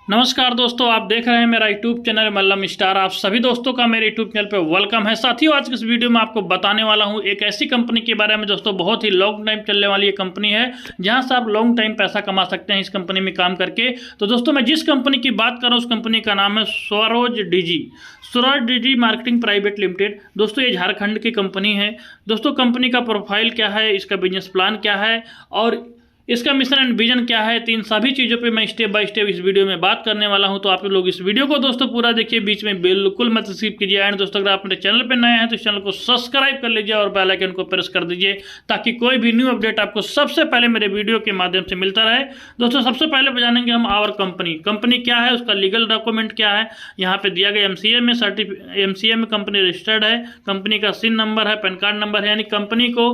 नमस्कार दोस्तों, आप देख रहे हैं मेरा यूट्यूब चैनल मल्लम स्टार। आप सभी दोस्तों का मेरे यूट्यूब चैनल पे वेलकम है। साथियों, आज की इस वीडियो में आपको बताने वाला हूं एक ऐसी कंपनी के बारे में दोस्तों, बहुत ही लॉन्ग टाइम चलने वाली ये कंपनी है जहां से आप लॉन्ग टाइम पैसा कमा सकते हैं इस कंपनी में काम करके। तो दोस्तों, मैं जिस कंपनी की बात कर रहा हूँ उस कंपनी का नाम है स्वरोज डिजी मार्केटिंग प्राइवेट लिमिटेड। दोस्तों, ये झारखंड की कंपनी है। दोस्तों, कंपनी का प्रोफाइल क्या है, इसका बिजनेस प्लान क्या है और इसका मिशन एंड विजन क्या है, तीन सभी चीज़ों पे मैं स्टेप बाय स्टेप इस वीडियो में बात करने वाला हूं। तो आप लोग इस वीडियो को दोस्तों पूरा देखिए, बीच में बिल्कुल मत स्किप कीजिए। एंड दोस्तों, अगर आप मेरे चैनल पे नए हैं तो इस चैनल को सब्सक्राइब कर लीजिए और बेल आइकन को प्रेस कर दीजिए ताकि कोई भी न्यू अपडेट आपको सबसे पहले मेरे वीडियो के माध्यम से मिलता रहे। दोस्तों, सबसे पहले जानेंगे हम आवर कंपनी क्या है, उसका लीगल डॉक्यूमेंट क्या है। यहाँ पे दिया गया एमसीए में कंपनी रजिस्टर्ड है, कंपनी का सिन नंबर है, पैन कार्ड नंबर है, यानी कंपनी को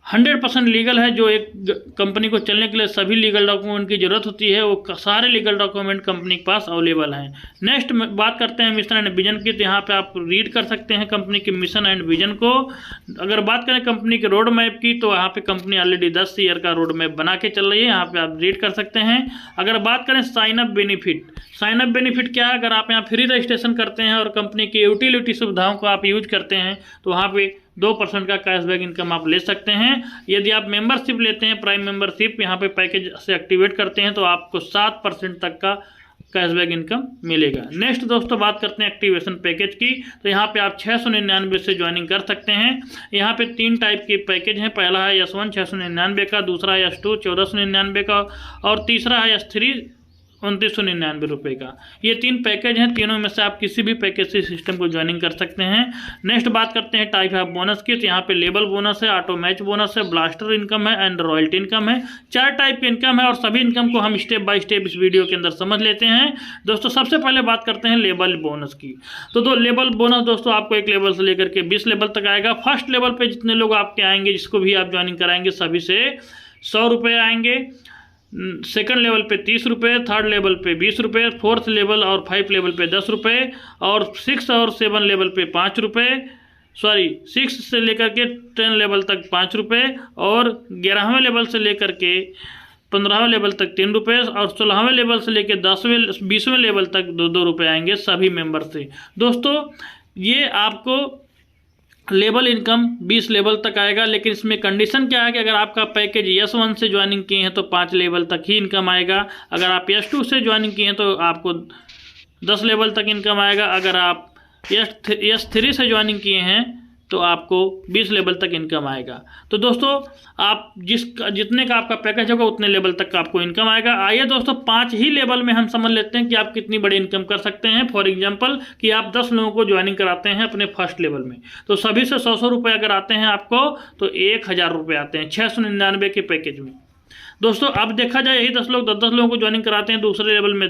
100% लीगल है। जो एक कंपनी को चलने के लिए सभी लीगल डॉक्यूमेंट की जरूरत होती है, वो सारे लीगल डॉक्यूमेंट कंपनी के पास अवेलेबल हैं। नेक्स्ट बात करते हैं मिशन एंड विजन की। तो यहाँ पे आप रीड कर सकते हैं कंपनी के मिशन एंड विजन को। अगर बात करें कंपनी के रोड मैप की, तो यहाँ पे कंपनी ऑलरेडी 10 ईयर का रोड मैप बना के चल रही है, यहाँ पे आप रीड कर सकते हैं। अगर बात करें साइन अप बेनिफिट क्या है, अगर आप यहाँ फ्री रजिस्ट्रेशन करते हैं और कंपनी की यूटिलिटी सुविधाओं को आप यूज करते हैं तो वहाँ पे 2% का कैशबैक इनकम आप ले सकते हैं। यदि आप मेंबरशिप लेते हैं, प्राइम मेंबरशिप यहाँ पे पैकेज से एक्टिवेट करते हैं तो आपको 7% तक का कैशबैक इनकम मिलेगा। नेक्स्ट दोस्तों, बात करते हैं एक्टिवेशन पैकेज की। तो यहाँ पे आप 699 से ज्वाइनिंग कर सकते हैं। यहाँ पे 3 टाइप के पैकेज हैं। पहला है S1 699 का, दूसरा है S2 1499 का और तीसरा है S3 2999 रुपये का। ये 3 पैकेज हैं, तीनों में से आप किसी भी पैकेज से सिस्टम को ज्वाइनिंग कर सकते हैं। नेक्स्ट बात करते हैं टाइप ऑफ बोनस की। तो यहाँ पे लेबल बोनस है, ऑटो मैच बोनस है, ब्लास्टर इनकम है एंड रॉयल्टी इनकम है। 4 टाइप की इनकम है और सभी इनकम को हम स्टेप बाय स्टेप इस वीडियो के अंदर समझ लेते हैं। दोस्तों, सबसे पहले बात करते हैं लेबल बोनस की। तो लेबल बोनस दोस्तों आपको 1 लेवल से लेकर के 20 लेवल तक आएगा। फर्स्ट लेवल पे जितने लोग आपके आएंगे, जिसको भी आप ज्वाइनिंग कराएंगे, सभी से 100 रुपये आएंगे। सेकंड लेवल पे 30 रुपये, थर्ड लेवल पे 20 रुपये, फोर्थ लेवल और 5 लेवल पे 10 रुपये और 6 और 7 लेवल पे 5 रुपये, 6 से लेकर के 10 लेवल तक 5 रुपये और 11वें लेवल से लेकर के 15वें लेवल तक 3 रुपये और 16वें लेवल से लेकर 20वें लेवल तक 2-2 रुपये आएंगे सभी मेंबर से। दोस्तों, ये आपको लेवल इनकम 20 लेवल तक आएगा, लेकिन इसमें कंडीशन क्या है कि अगर आपका पैकेज S1 से ज्वाइनिंग किए हैं तो 5 लेवल तक ही इनकम आएगा। अगर आप S2 से ज्वाइनिंग किए हैं तो आपको 10 लेवल तक इनकम आएगा। अगर आप S3 से ज्वाइनिंग किए हैं तो आपको 20 लेवल तक इनकम आएगा। तो दोस्तों, आप जितने का आपका पैकेज होगा उतने लेवल तक का आपको इनकम आएगा। आइए दोस्तों, 5 ही लेवल में हम समझ लेते हैं कि आप कितनी बड़ी इनकम कर सकते हैं। फॉर एग्जांपल कि आप 10 लोगों को ज्वाइनिंग कराते हैं अपने फर्स्ट लेवल में, तो सभी से 100 रुपये अगर आते हैं आपको तो 1000 रुपये आते हैं 699 के पैकेज में। दोस्तों, अब देखा जाए, यही 10 लोग 10 लोगों को ज्वाइनिंग कराते हैं, दूसरे लेवल में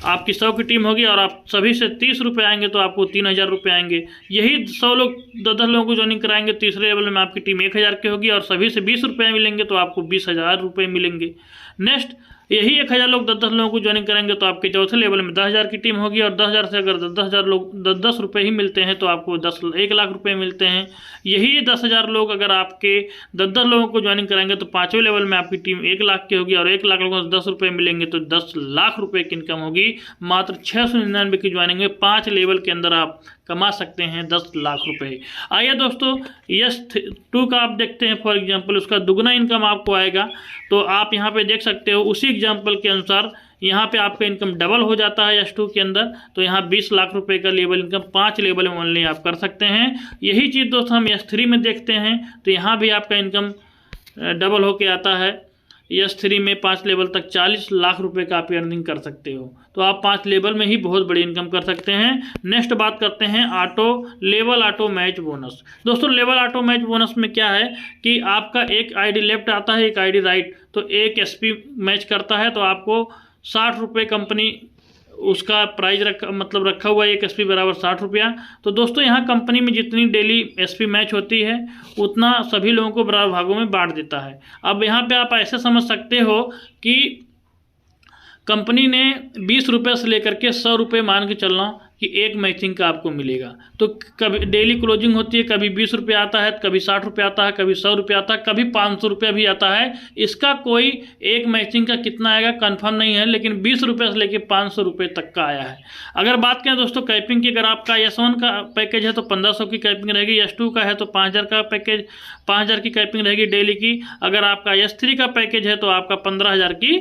आपकी 100 की टीम होगी और आप सभी से 30 रुपये आएंगे तो आपको 3000 रुपये आएंगे। यही 100 लोग 10 लोगों को ज्वाइनिंग कराएंगे, तीसरे लेवल में आपकी टीम 1000 की होगी और सभी से 20 रुपये मिलेंगे तो आपको 20,000 रुपये मिलेंगे। नेक्स्ट, यही 1000 लोग 10 लोगों को ज्वाइनिंग करेंगे तो आपके चौथे लेवल में 10,000 की टीम होगी और 10,000 से अगर 10,000 लोग 10 रुपये ही मिलते हैं तो आपको 1 लाख रुपये मिलते हैं। यही 10,000 लोग अगर आपके 10 लोगों को ज्वाइनिंग कराएंगे तो 5वें लेवल में आपकी टीम 1 लाख की होगी और 1 लाख लोगों से 10 रुपये मिलेंगे तो 10 लाख रुपये की इनकम होगी। मात्र 699 की ज्वाइनिंग में 5 लेवल के अंदर आप कमा सकते हैं 10 लाख रुपए। आइए दोस्तों, S2 का आप देखते हैं। फॉर एग्जांपल उसका दुगना इनकम आपको आएगा। तो आप यहाँ पे देख सकते हो, उसी एग्जांपल के अनुसार यहाँ पे आपका इनकम डबल हो जाता है S2 के अंदर। तो यहाँ 20 लाख रुपए का लेवल इनकम 5 लेवल में ओनली आप कर सकते हैं। यही चीज़ दोस्तों हम S3 में देखते हैं, तो यहाँ भी आपका इनकम डबल होके आता है। S3 में 5 लेवल तक 40 लाख रुपए का आप अर्निंग कर सकते हो। तो आप 5 लेवल में ही बहुत बड़ी इनकम कर सकते हैं। नेक्स्ट बात करते हैं ऑटो मैच बोनस। दोस्तों, लेवल ऑटो मैच बोनस में क्या है कि आपका एक आईडी लेफ्ट आता है, एक आईडी राइट, तो एक SP मैच करता है तो आपको 60 रुपये कंपनी उसका प्राइज रखा हुआ है, एक SP बराबर 60 रुपया। तो दोस्तों, यहाँ कंपनी में जितनी डेली SP मैच होती है उतना सभी लोगों को बराबर भागों में बांट देता है। अब यहाँ पे आप ऐसे समझ सकते हो कि कंपनी ने 20 रुपये से लेकर के 100 रुपये मान के चलना कि एक मैचिंग का आपको मिलेगा। तो कभी डेली क्लोजिंग होती है, कभी 20 रुपये आता है, कभी 60 रुपये आता है, कभी 100 रुपये आता है, कभी 500 रुपये भी आता है। इसका कोई एक मैचिंग का कितना आएगा कंफर्म नहीं है, लेकिन 20 रुपये से लेकर 500 रुपये तक का आया है। अगर बात करें दोस्तों कैपिंग की, अगर आपका S1 का पैकेज है तो 1500 की कैपिंग रहेगी, S2 का है तो 5000 का पैकेज 5000 की कैपिंग रहेगी डेली की। अगर आपका S3 का पैकेज है तो आपका 15000 की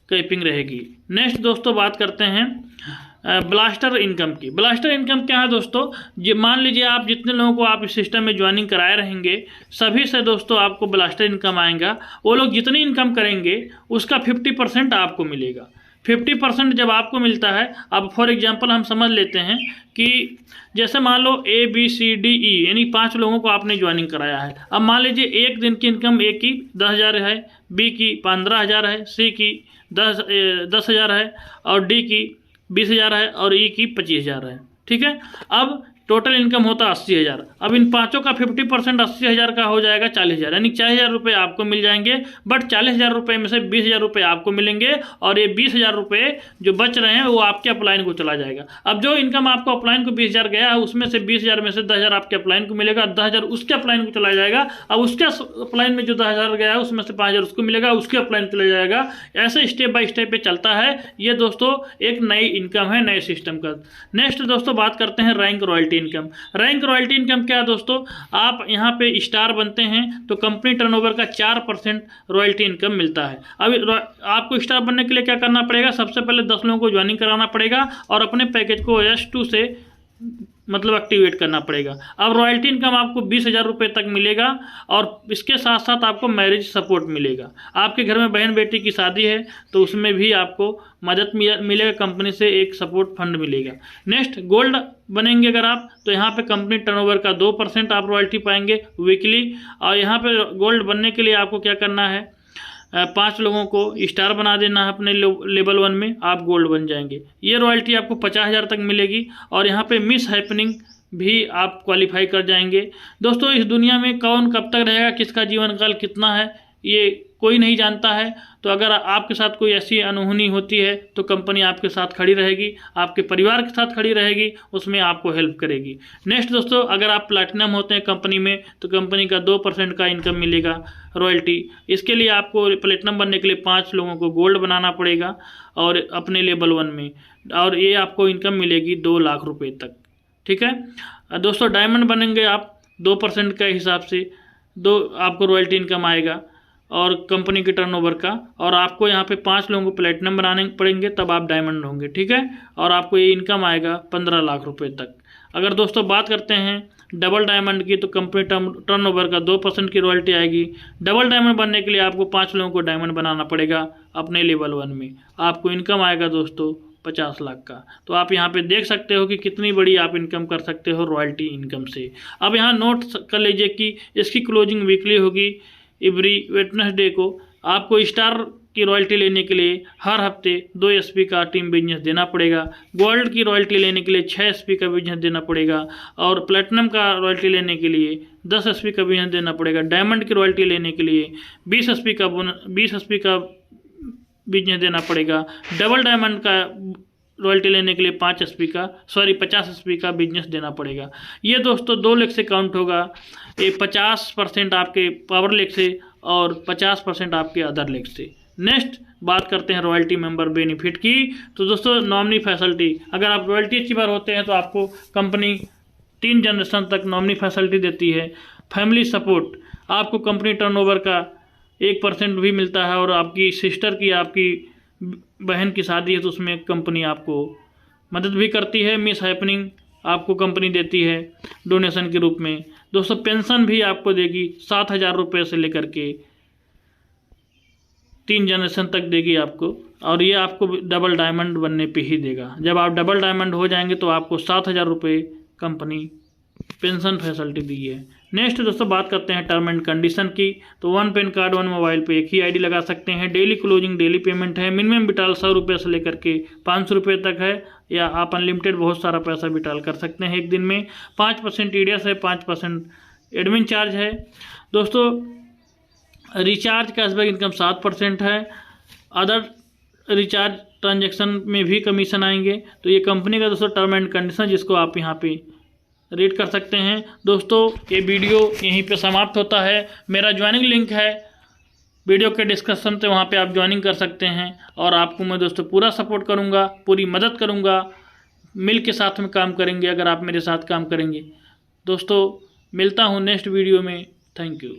कैपिंग रहेगी। नेक्स्ट दोस्तों बात करते हैं ब्लास्टर इनकम की। ब्लास्टर इनकम क्या है दोस्तों, मान लीजिए आप जितने लोगों को आप इस सिस्टम में ज्वाइनिंग कराए रहेंगे सभी से दोस्तों आपको ब्लास्टर इनकम आएगा। वो लोग जितनी इनकम करेंगे उसका 50% आपको मिलेगा। 50% जब आपको मिलता है, अब फॉर एग्जांपल हम समझ लेते हैं कि जैसे मान लो ABCDE यानी 5 लोगों को आपने ज्वाइनिंग कराया है। अब मान लीजिए एक दिन की इनकम A की 10,000 है, B की 15,000 है, C की 10,000 है और D की 20,000 है और E की 25,000 है। ठीक है, अब टोटल इनकम होता 80,000। अब इन पाँचों का 50% 80,000 का हो जाएगा 40,000, यानी 40,000 रुपये आपको मिल जाएंगे। बट 40,000 रुपये में से 20,000 रुपये आपको मिलेंगे और ये 20,000 रुपये जो बच रहे हैं वो आपके अपलाइन को चला जाएगा। अब जो इनकम आपको अपलाइन को 20,000 गया है उसमें से 20,000 में से 10,000 आपके अपलाइन को मिलेगा, 10,000 उसके अपलाइन को चला जाएगा। अब उसके अपलाइन में जो 10,000 गया है उसमें से 5,000 उसको मिलेगा, उसके अपलाइन चला जाएगा। ऐसे स्टेप बाय स्टेप पे चलता है। ये दोस्तों एक नई इनकम है नए सिस्टम का। नेक्स्ट दोस्तों बात करते हैं rank royalty income. Rank royalty income क्या है दोस्तों, आप यहाँ पे स्टार बनते हैं तो कंपनी टर्नओवर का 4% रॉयल्टी इनकम मिलता है। अब आपको स्टार बनने के लिए क्या करना पड़ेगा, सबसे पहले 10 लोगों को ज्वाइनिंग कराना पड़ेगा और अपने पैकेज को S2 से मतलब एक्टिवेट करना पड़ेगा। अब रॉयल्टी इनकम आपको 20,000 रुपये तक मिलेगा और इसके साथ साथ आपको मैरिज सपोर्ट मिलेगा। आपके घर में बहन बेटी की शादी है तो उसमें भी आपको मदद मिलेगा, कंपनी से एक सपोर्ट फंड मिलेगा। नेक्स्ट गोल्ड बनेंगे अगर आप तो यहाँ पे कंपनी टर्नओवर का 2% आप रॉयल्टी पाएंगे वीकली। और यहाँ पे गोल्ड बनने के लिए आपको क्या करना है, 5 लोगों को स्टार बना देना है अपने लेवल 1 में, आप गोल्ड बन जाएंगे। ये रॉयल्टी आपको 50,000 तक मिलेगी और यहाँ पे मिस हैपनिंग भी आप क्वालिफाई कर जाएंगे। दोस्तों इस दुनिया में कौन कब तक रहेगा, किसका जीवन काल कितना है ये कोई नहीं जानता है। तो अगर आपके साथ कोई ऐसी अनहोनी होती है तो कंपनी आपके साथ खड़ी रहेगी, आपके परिवार के साथ खड़ी रहेगी, उसमें आपको हेल्प करेगी। नेक्स्ट दोस्तों अगर आप प्लैटिनम होते हैं कंपनी में तो कंपनी का 2% का इनकम मिलेगा रॉयल्टी। इसके लिए आपको प्लैटिनम बनने के लिए 5 लोगों को गोल्ड बनाना पड़ेगा और अपने लेवल 1 में, और ये आपको इनकम मिलेगी 2 लाख रुपये तक। ठीक है दोस्तों, डायमंड बनेंगे आप 2% के हिसाब से आपको रॉयल्टी इनकम आएगा और कंपनी के टर्नओवर का, और आपको यहाँ पे 5 लोगों को प्लेटिनम बनाने पड़ेंगे तब आप डायमंड होंगे। ठीक है, और आपको ये इनकम आएगा 15 लाख रुपए तक। अगर दोस्तों बात करते हैं डबल डायमंड की तो कंपनी टर्नओवर का 2% की रॉयल्टी आएगी। डबल डायमंड बनने के लिए आपको 5 लोगों को डायमंड बनाना पड़ेगा अपने लेवल 1 में, आपको इनकम आएगा दोस्तों 50 लाख का। तो आप यहाँ पे देख सकते हो कि कितनी बड़ी आप इनकम कर सकते हो रॉयल्टी इनकम से। अब यहाँ नोट कर लीजिए कि इसकी क्लोजिंग वीकली होगी एवरी वेडनेसडे को। आपको स्टार की रॉयल्टी लेने के लिए हर हफ्ते 2 SP का टीम बिजनेस देना पड़ेगा। गोल्ड की रॉयल्टी लेने के लिए 6 SP का बिजनेस देना पड़ेगा और प्लेटिनम का रॉयल्टी लेने के लिए 10 SP का बिजनेस देना पड़ेगा। डायमंड की रॉयल्टी लेने के लिए 20 SP का बिजनेस देना पड़ेगा। डबल डायमंड का रॉयल्टी लेने के लिए 50 SP का बिजनेस देना पड़ेगा। ये दोस्तों 2 लेख से काउंट होगा, ये 50% आपके पावर लेख से और 50% आपके अदर लेख से। नेक्स्ट बात करते हैं रॉयल्टी मेंबर बेनिफिट की। तो दोस्तों नॉमिनी फैसिलिटी, अगर आप रॉयल्टी अचीवर होते हैं तो आपको कंपनी 3 जनरेशन तक नॉमिनी फैसिलिटी देती है। फैमिली सपोर्ट, आपको कंपनी टर्नओवर का 1% भी मिलता है और आपकी सिस्टर की आपकी बहन की शादी है तो उसमें कंपनी आपको मदद भी करती है। मिस हैपनिंग आपको कंपनी देती है डोनेशन के रूप में। दोस्तों पेंशन भी आपको देगी 7,000 रुपये से लेकर के 3 जनरेशन तक देगी आपको, और ये आपको डबल डायमंड बनने पे ही देगा। जब आप डबल डायमंड हो जाएंगे तो आपको 7,000 रुपये कंपनी पेंशन फैसिलिटी दी है। नेक्स्ट दोस्तों बात करते हैं टर्म एंड कंडीशन की। तो 1 पैन कार्ड 1 मोबाइल पे एक ही ID लगा सकते हैं। डेली क्लोजिंग डेली पेमेंट है। मिनिमम विड्रॉल 100 रुपये से लेकर के 500 रुपये तक है, या आप अनलिमिटेड बहुत सारा पैसा विड्रॉल कर सकते हैं एक दिन में। 5% TDS है, 5% एडमिन चार्ज है। दोस्तों रिचार्ज कैशबैक इनकम 7% है। अदर रिचार्ज ट्रांजैक्शन में भी कमीशन आएंगे। तो ये कंपनी का दोस्तों टर्म एंड कंडीशन, जिसको आप यहाँ पे रीड कर सकते हैं। दोस्तों ये वीडियो यहीं पे समाप्त होता है। मेरा ज्वाइनिंग लिंक है वीडियो के डिस्क्रिप्शन पे, वहाँ पे आप ज्वाइनिंग कर सकते हैं। और आपको मैं दोस्तों पूरा सपोर्ट करूँगा, पूरी मदद करूँगा, मिल के साथ में काम करेंगे अगर आप मेरे साथ काम करेंगे। दोस्तों मिलता हूँ नेक्स्ट वीडियो में। Thank you.